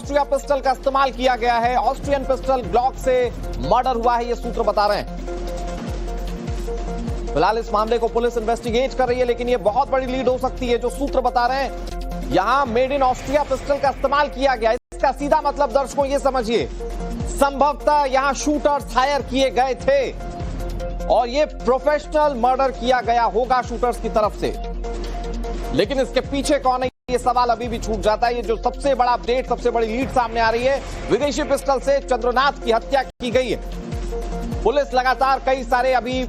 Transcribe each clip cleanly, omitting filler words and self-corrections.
Austria pistol का इस्तेमाल किया गया है। ऑस्ट्रियन पिस्टल ग्लॉक से मर्डर हुआ है, ये सूत्र बता रहे हैं। फिलहाल इस मामले को पुलिस इन्वेस्टिगेट कर रही है, लेकिन ये बहुत बड़ी लीड हो सकती है। जो सूत्र बता रहे हैं यहां मेड इन ऑस्ट्रिया पिस्टल का इस्तेमाल किया गया, इसका सीधा मतलब दर्शकों ये समझिए, संभवतः यहां शूटर्स हायर किए गए थे और ये प्रोफेशनल मर्डर किया गया होगा शूटर्स की तरफ से। लेकिन इसके पीछे कौन है, ये सवाल अभी भी छूट जाता है। ये जो सबसे बड़ा अपडेट, सबसे बड़ी लीड सामने आ रही है, विदेशी पिस्टल से चंद्रनाथ की हत्या की गई है। पुलिस लगातार कई सारे अभी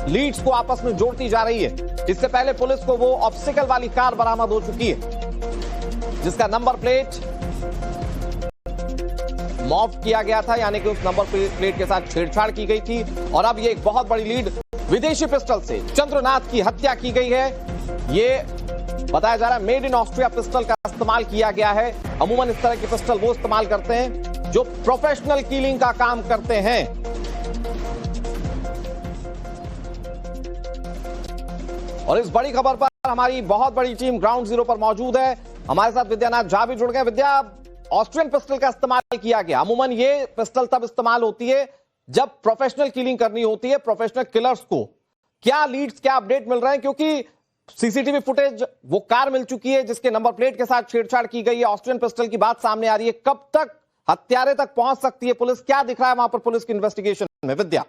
लीड्स को आपस में जोड़ती जा रही है। इससे पहले पुलिस को वो ऑब्स्टिकल वाली कार बरामद हो चुकी है जिसका नंबर प्लेट मॉफ किया गया था, यानी कि उस नंबर प्लेट के साथ छेड़छाड़ की गई थी। और अब ये एक बहुत बड़ी लीड, विदेशी पिस्टल से चंद्रनाथ की हत्या की गई है। ये बताया जा रहा है मेड इन ऑस्ट्रिया पिस्टल का इस्तेमाल किया गया है। अमूमन इस तरह की पिस्टल वो इस्तेमाल करते हैं जो प्रोफेशनल किलिंग का काम करते हैं। और इस बड़ी खबर पर हमारी बहुत बड़ी टीम ग्राउंड जीरो पर मौजूद है। हमारे साथ विद्यानाथ झा भी जुड़ गए। विद्या, ऑस्ट्रियन पिस्टल का इस्तेमाल किया गया। अमूमन ये पिस्टल तब इस्तेमाल होती है जब प्रोफेशनल किलिंग करनी होती है प्रोफेशनल किलर्स को। क्या लीड्स, क्या अपडेट मिल रहे हैं? क्योंकि सीसीटीवी फुटेज, वो कार मिल चुकी है जिसके नंबर प्लेट के साथ छेड़छाड़ की गई है। ऑस्ट्रियन पिस्टल की बात सामने आ रही है। कब तक हत्यारे तक पहुंच सकती है पुलिस? क्या दिख रहा है वहां पर पुलिस की इन्वेस्टिगेशन में? विद्या,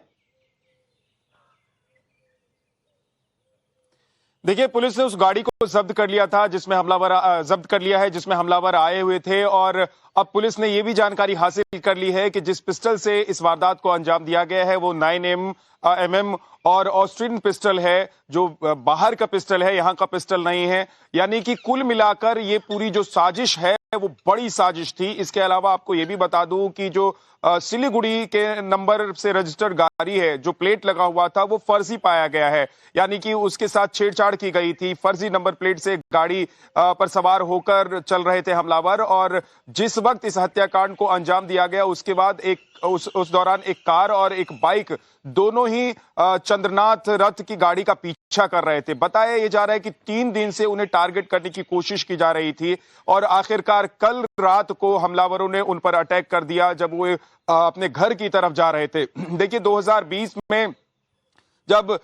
देखिए, पुलिस ने उस गाड़ी को जब्त कर लिया था जिसमें हमलावर जब्त कर लिया है जिसमें हमलावर आए हुए थे। और अब पुलिस ने यह भी जानकारी हासिल कर ली है कि जिस पिस्टल से इस वारदात को अंजाम दिया गया है वो 9mm और ऑस्ट्रियन पिस्टल है, जो बाहर का पिस्टल है, यहां का पिस्टल नहीं है। यानी कि कुल मिलाकर ये पूरी जो साजिश है वो बड़ी साजिश थी। इसके अलावा आपको ये भी बता दूं कि जो सिलीगुड़ी के नंबर से रजिस्टर्ड गाड़ी है, जो प्लेट लगा हुआ था वो फर्जी पाया गया है, यानी कि उसके साथ छेड़छाड़ की गई थी। फर्जी नंबर प्लेट से गाड़ी पर सवार होकर चल रहे थे हमलावर। और जिस वक्त इस हत्याकांड को अंजाम दिया गया उसके बाद उस दौरान एक कार और एक बाइक दोनों ही चंद्रनाथ रथ की गाड़ी का पीछा कर रहे थे। बताया यह जा रहा है कि 3 दिन से उन्हें टारगेट करने की कोशिश की जा रही थी और आखिरकार कल रात को हमलावरों ने उन पर अटैक कर दिया जब वो अपने घर की तरफ जा रहे थे। देखिए, 2020 में जब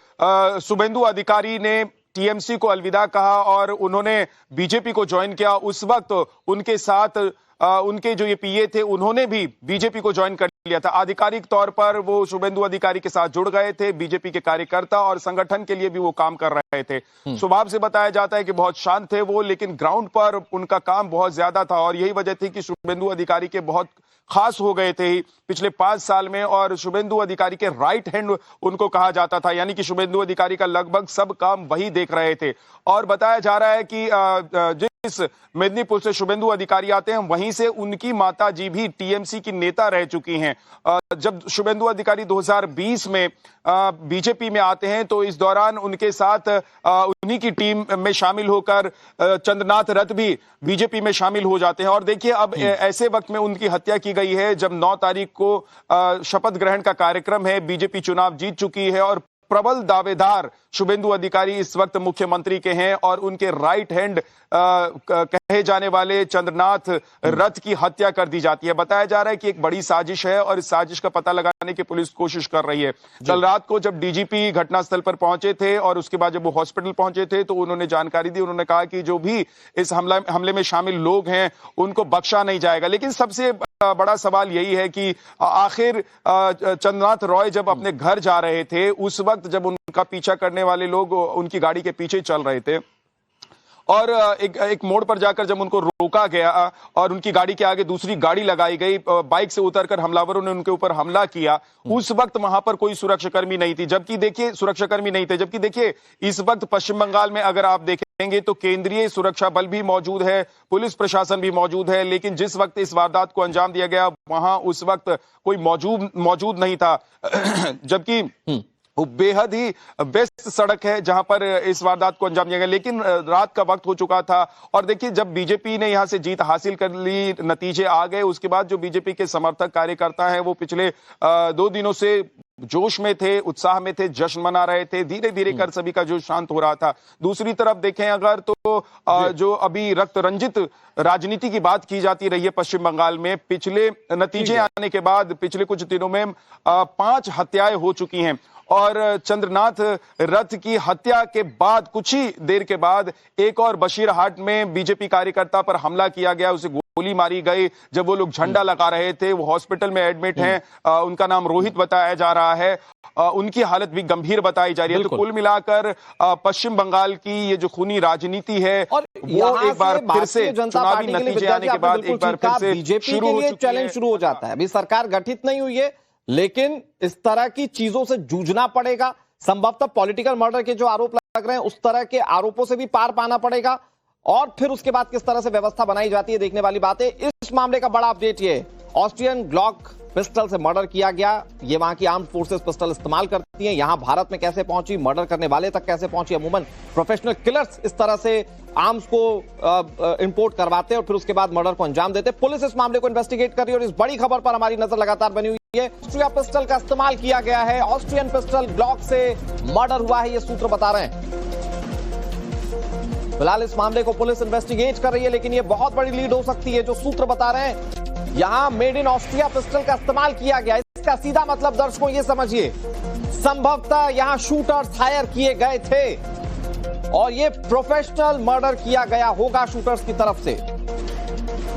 शुभेंदु अधिकारी ने टीएमसी को अलविदा कहा और उन्होंने बीजेपी को ज्वाइन किया, उस वक्त उनके साथ उनके जो ये पीए थे उन्होंने भी बीजेपी को ज्वाइन कर लिया था। आधिकारिक तौर पर वो शुभेंदु अधिकारी के साथ जुड़ गए थे, बीजेपी के कार्यकर्ता और संगठन के लिए भी वो काम कर रहे थे। स्वभाव से बताया जाता है कि बहुत शांत थे वो, लेकिन ग्राउंड पर उनका काम बहुत ज्यादा था और यही वजह थी कि शुभेंदु अधिकारी के बहुत खास हो गए थे पिछले 5 साल में। और शुभेंदु अधिकारी के राइट हैंड उनको कहा जाता था, यानी कि शुभेंदु अधिकारी का लगभग सब काम वही देख रहे थे। और बताया जा रहा है कि जिस मेदिनीपुर से शुभेंदु अधिकारी आते हैं वहीं से उनकी माता जी भी टीएमसी की नेता रह चुकी हैं। जब शुभेंदु अधिकारी 2020 में बीजेपी में आते हैं तो इस दौरान उनके साथ उन्हीं की टीम में शामिल होकर चंद्रनाथ रथ भी बीजेपी में शामिल हो जाते हैं। और देखिए, अब ऐसे वक्त में उनकी हत्या की गई है जब 9 तारीख को शपथ ग्रहण का कार्यक्रम है। बीजेपी चुनाव जीत चुकी है और प्रबल दावेदार शुभेंदु अधिकारी इस वक्त मुख्यमंत्री के हैं और उनके राइट हैंड कहे जाने वाले चंद्रनाथ रथ की हत्या कर दी जाती है। बताया जा रहा है कि एक बड़ी साजिश है और इस साजिश का पता लगाने की पुलिस कोशिश कर रही है। कल रात को जब डीजीपी घटनास्थल पर पहुंचे थे और उसके बाद जब वो हॉस्पिटल पहुंचे थे तो उन्होंने जानकारी दी। उन्होंने कहा कि जो भी इस हमले में शामिल लोग हैं उनको बख्शा नहीं जाएगा। लेकिन सबसे बड़ा सवाल यही है कि आखिर चंद्रनाथ रॉय जब अपने घर जा रहे थे उस वक्त जब उनका पीछा करने वाले लोग उनकी गाड़ी के पीछे चल रहे थे और एक मोड़ पर जाकर जब उनको रोका गया और उनकी गाड़ी के आगे दूसरी गाड़ी लगाई गई, बाइक से उतरकर हमलावरों ने उनके ऊपर हमला किया, उस वक्त वहां पर कोई सुरक्षाकर्मी नहीं थी। जबकि देखिए इस वक्त पश्चिम बंगाल में अगर आप देखेंगे तो केंद्रीय सुरक्षा बल भी मौजूद है, पुलिस प्रशासन भी मौजूद है, लेकिन जिस वक्त इस वारदात को अंजाम दिया गया वहां उस वक्त कोई मौजूद नहीं था। जबकि वो बेहद ही बेस्ट सड़क है जहां पर इस वारदात को अंजाम दिया गया, लेकिन रात का वक्त हो चुका था। और देखिए, जब बीजेपी ने यहां से जीत हासिल कर ली, नतीजे आ गए, उसके बाद जो बीजेपी के समर्थक कार्यकर्ता हैं वो पिछले 2 दिनों से जोश में थे, उत्साह में थे, जश्न मना रहे थे, धीरे धीरे कर सभी का जोश शांत हो रहा था। दूसरी तरफ देखें अगर तो जो अभी रक्त रंजित राजनीति की बात की जाती रही है पश्चिम बंगाल में, पिछले नतीजे आने के बाद पिछले कुछ दिनों में 5 हत्याएं हो चुकी हैं और चंद्रनाथ रथ की हत्या के बाद कुछ ही देर के बाद एक और बशीरहाट में बीजेपी कार्यकर्ता पर हमला किया गया, उसे गोली मारी गई जब वो लोग झंडा लगा रहे थे। वो हॉस्पिटल में एडमिट हैं, उनका नाम रोहित बताया जा रहा है, उनकी हालत भी गंभीर बताई जा रही है। तो कुल मिलाकर पश्चिम बंगाल की ये जो खूनी राजनीति है और वो एक बार फिर से चुनावी नतीजे आने के बाद एक बार फिर से बीजेपी के लिए चैलेंज शुरू हो जाता है। अभी सरकार गठित नहीं हुई है, लेकिन इस तरह की चीजों से जूझना पड़ेगा। संभवतः पॉलिटिकल मर्डर के जो आरोप लग रहे हैं उस तरह के आरोपों से भी पार पाना पड़ेगा और फिर उसके बाद किस तरह से व्यवस्था बनाई जाती है देखने वाली बात है। इस मामले का बड़ा अपडेट ये, ऑस्ट्रियन ग्लॉक पिस्टल से मर्डर किया गया। ये वहां की आर्म्ड फोर्सेस पिस्टल इस्तेमाल करती हैं, यहां भारत में कैसे पहुंची, मर्डर करने वाले तक कैसे पहुंची। अमूमन प्रोफेशनल किलर्स इस तरह से आर्म्स को इंपोर्ट करवाते और फिर उसके बाद मर्डर को अंजाम देते। पुलिस इस मामले को इन्वेस्टिगेट कर रही है और इस बड़ी खबर पर हमारी नजर लगातार बनी हुई है। ऑस्ट्रिया पिस्टल का इस्तेमाल किया गया है, ऑस्ट्रियन पिस्टल ग्लॉक से मर्डर हुआ है, ये सूत्र बता रहे हैं। फिलहाल इस मामले को पुलिस इन्वेस्टिगेट कर रही है, लेकिन ये बहुत बड़ी लीड हो सकती है जो सूत्र बता रहे हैं। यहां मेड इन ऑस्ट्रिया पिस्टल का इस्तेमाल किया गया, इसका सीधा मतलब दर्शकों ये समझिए, संभवतः यहां शूटर्स हायर किए गए थे और ये प्रोफेशनल मर्डर किया गया होगा शूटर्स की तरफ से।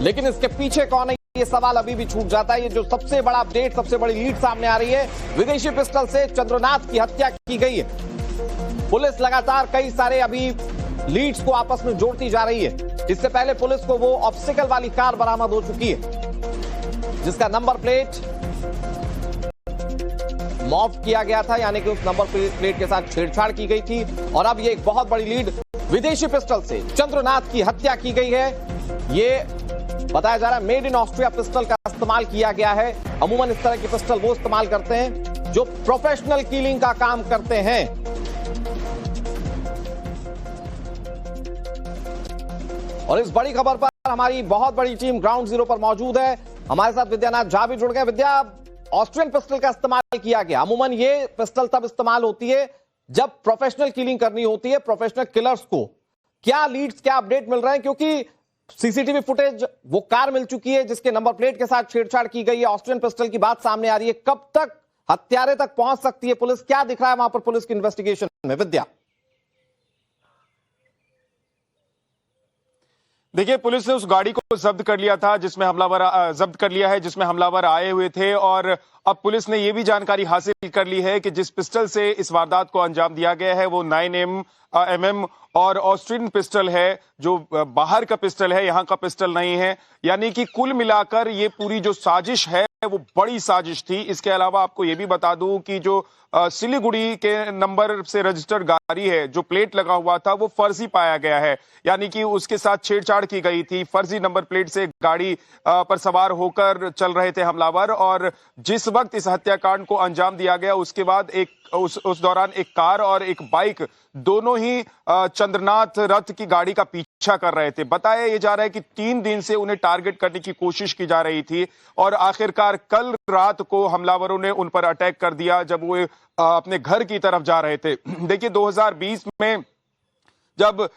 लेकिन इसके पीछे कौन है ये सवाल अभी भी छूट जाता है। ये जो सबसे बड़ा अपडेट, सबसे बड़ी लीड सामने आ रही है, विदेशी पिस्टल से चंद्रनाथ की हत्या की गई है। पुलिस लगातार कई सारे अभी लीड्स को आपस में जोड़ती जा रही है। इससे पहले पुलिस को वो ऑब्स्टिकल वाली कार बरामद हो चुकी है जिसका नंबर प्लेट मॉफ किया गया था, यानी कि उस नंबर प्लेट के साथ छेड़छाड़ की गई थी। और अब ये एक बहुत बड़ी लीड, विदेशी पिस्टल से चंद्रनाथ की हत्या की गई है। ये बताया जा रहा है मेड इन ऑस्ट्रिया पिस्टल का इस्तेमाल किया गया है। अमूमन इस तरह की पिस्टल वो इस्तेमाल करते हैं जो प्रोफेशनल किलिंग का काम करते हैं। और इस बड़ी खबर पर हमारी बहुत बड़ी टीम ग्राउंड जीरो पर मौजूद है। हमारे साथ विद्यानाथ झा भी जुड़ गए। विद्या, ऑस्ट्रियन पिस्टल का इस्तेमाल किया गया, अमूमन ये पिस्टल तब इस्तेमाल होती है जब प्रोफेशनल किलिंग करनी होती है प्रोफेशनल किलर्स को। क्या लीड्स, क्या अपडेट मिल रहे हैं, क्योंकि सीसीटीवी फुटेज, वो कार मिल चुकी है जिसके नंबर प्लेट के साथ छेड़छाड़ की गई है, ऑस्ट्रियन पिस्टल की बात सामने आ रही है। कब तक हत्यारे तक पहुंच सकती है पुलिस, क्या दिख रहा है वहां पर पुलिस की इन्वेस्टिगेशन में? विद्या, देखिए, पुलिस ने उस गाड़ी को जब्त कर लिया था जिसमें हमलावर आए हुए थे और अब पुलिस ने यह भी जानकारी हासिल कर ली है कि जिस पिस्टल से इस वारदात को अंजाम दिया गया है वो 9mm और ऑस्ट्रियन पिस्टल है, जो बाहर का पिस्टल है, यहां का पिस्टल नहीं है। यानी कि कुल मिलाकर ये पूरी जो साजिश है वो बड़ी साजिश थी। इसके अलावा आपको ये भी बता दूं कि जो सिलीगुड़ी के नंबर से रजिस्टर्ड गाड़ी है, जो प्लेट लगा हुआ था वो फर्जी पाया गया है, यानी कि उसके साथ छेड़छाड़ की गई थी। फर्जी नंबर प्लेट से गाड़ी पर सवार होकर चल रहे थे हमलावर और जिस वक्त इस हत्याकांड को अंजाम दिया गया उसके बाद उस दौरान एक कार और एक बाइक दोनों ही चंद्रनाथ रथ की गाड़ी का पीछा कर रहे थे। बताया ये जा रहा है कि 3 दिन से उन्हें टारगेट करने की कोशिश की जा रही थी और आखिरकार कल रात को हमलावरों ने उन पर अटैक कर दिया जब वो अपने घर की तरफ जा रहे थे। देखिए, 2020 में जब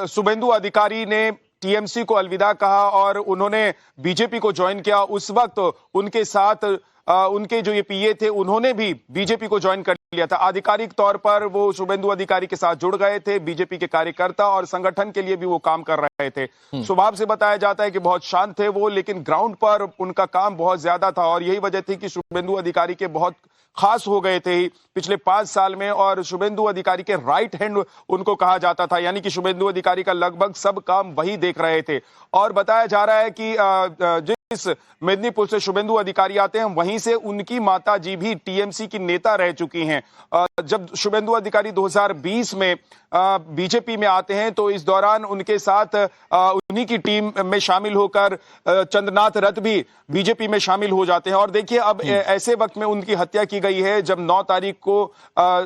शुभेंदु अधिकारी ने टीएमसी को अलविदा कहा और उन्होंने बीजेपी को ज्वाइन किया, उस वक्त उनके साथ उनके जो ये पीए थे उन्होंने भी बीजेपी को ज्वाइन कर लिया था। आधिकारिक तौर पर वो शुभेंदु अधिकारी के साथ जुड़ गए थे, बीजेपी के कार्यकर्ता और संगठन के लिए भी वो काम कर रहे थे। स्वभाव से बताया जाता है कि बहुत शांत थे वो, लेकिन ग्राउंड पर उनका काम बहुत ज्यादा था और यही वजह थी कि शुभेंदु अधिकारी के बहुत खास हो गए थे पिछले 5 साल में और शुभेंदु अधिकारी के राइट हैंड उनको कहा जाता था, यानी कि शुभेंदु अधिकारी का लगभग सब काम वही देख रहे थे। और बताया जा रहा है कि जिस मेदिनीपुर से शुभेंदु अधिकारी आते हैं वहीं से उनकी माता जी भी टीएमसी की नेता रह चुकी हैं। जब शुभेंदु अधिकारी 2020 में बीजेपी में आते हैं तो इस दौरान उनके साथ उन्हीं की टीम में शामिल होकर चंद्रनाथ रथ भी बीजेपी में शामिल हो जाते हैं। और देखिए, अब ऐसे वक्त में उनकी हत्या की गई है जब 9 तारीख को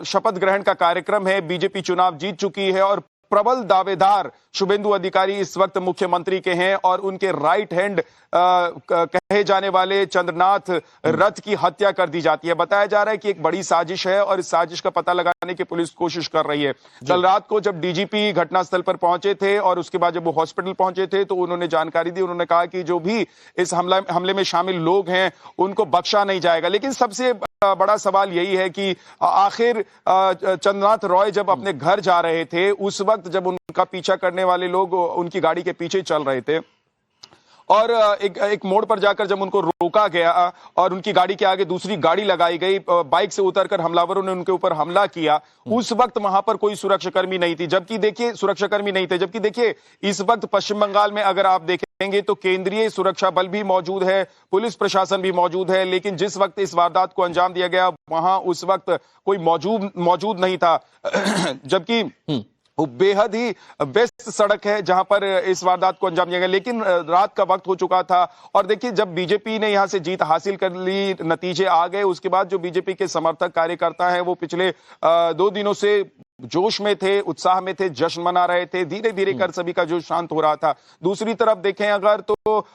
शपथ ग्रहण का कार्यक्रम है, बीजेपी चुनाव जीत चुकी है और प्रबल दावेदार शुभेंदु अधिकारी इस वक्त मुख्यमंत्री के हैं और उनके राइट हैंड कहे जाने वाले चंद्रनाथ रथ की हत्या कर दी जाती है। बताया जा रहा है कि एक बड़ी साजिश है और इस साजिश का पता लगाने की पुलिस कोशिश कर रही है। कल रात को जब डीजीपी घटनास्थल पर पहुंचे थे और उसके बाद जब वो हॉस्पिटल पहुंचे थे तो उन्होंने जानकारी दी। उन्होंने कहा कि जो भी इस हमले में शामिल लोग हैं उनको बख्शा नहीं जाएगा। लेकिन सबसे बड़ा सवाल यही है कि आखिर चंद्रनाथ रॉय जब अपने घर जा रहे थे उस वक्त जब उनका पीछा करने वाले लोग उनकी गाड़ी के पीछे चल रहे थे और एक मोड़ पर जाकर जब उनको रोका गया और उनकी गाड़ी के आगे दूसरी गाड़ी लगाई गई, बाइक से उतरकर हमलावरों ने उनके ऊपर हमला किया, उस वक्त वहां पर कोई सुरक्षाकर्मी नहीं थी। जबकि देखिए इस वक्त पश्चिम बंगाल में अगर आप देखेंगे तो केंद्रीय सुरक्षा बल भी मौजूद है, पुलिस प्रशासन भी मौजूद है, लेकिन जिस वक्त इस वारदात को अंजाम दिया गया वहां उस वक्त कोई मौजूद नहीं था। जबकि वो बेहद ही व्यस्त सड़क है जहां पर इस वारदात को अंजाम दिया गया, लेकिन रात का वक्त हो चुका था। और देखिए जब बीजेपी ने यहां से जीत हासिल कर ली, नतीजे आ गए, उसके बाद जो बीजेपी के समर्थक कार्यकर्ता हैं वो पिछले 2 दिनों से जोश में थे, उत्साह में थे, जश्न मना रहे थे। धीरे धीरे कर सभी का जोश शांत हो रहा था। दूसरी तरफ देखें अगर तो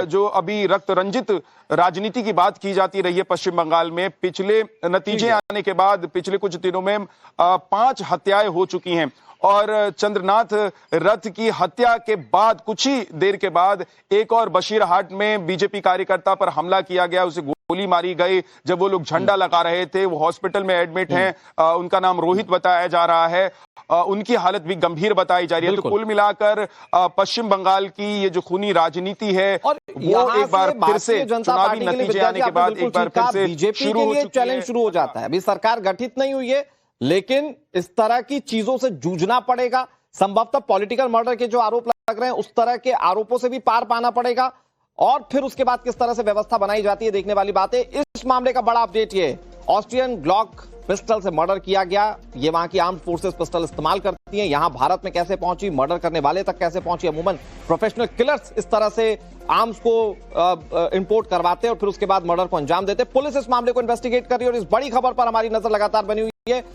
जो अभी रक्त रंजित राजनीति की बात की जाती रही है पश्चिम बंगाल में, पिछले नतीजे आने के बाद पिछले कुछ दिनों में 5 हत्याएं हो चुकी हैं और चंद्रनाथ रथ की हत्या के बाद कुछ ही देर के बाद एक और बशीरहाट में बीजेपी कार्यकर्ता पर हमला किया गया, उसे गोली मारी गई। जब वो लोग झंडा लगा रहे थे, वो हॉस्पिटल में एडमिट हैं, उनका नाम रोहित बताया जा रहा है, उनकी हालत भी गंभीर बताई जा रही है। तो कुल मिलाकर पश्चिम बंगाल की ये जो खूनी राजनीति है और वो एक बार फिर से चुनावी नतीजे आने के बाद एक बार फिर से बीजेपी के लिए चैलेंज शुरू हो जाता है। अभी सरकार गठित नहीं हुई है, लेकिन इस तरह की चीजों से जूझना पड़ेगा। संभवतः पॉलिटिकल मर्डर के जो आरोप लग रहे हैं उस तरह के आरोपों से भी पार पाना पड़ेगा और फिर उसके बाद किस तरह से व्यवस्था बनाई जाती है देखने वाली बात है। इस मामले का बड़ा अपडेट ये, ऑस्ट्रियन ग्लॉक पिस्टल से मर्डर किया गया। ये वहां की आर्म्ड फोर्सेस पिस्टल इस्तेमाल करती हैं। यहां भारत में कैसे पहुंची, मर्डर करने वाले तक कैसे पहुंची, अमूमन प्रोफेशनल किलर्स इस तरह से आर्म्स को इंपोर्ट करवाते और फिर उसके बाद मर्डर को अंजाम देते। पुलिस इस मामले को इन्वेस्टिगेट कर रही है और इस बड़ी खबर पर हमारी नजर लगातार बनी हुई है।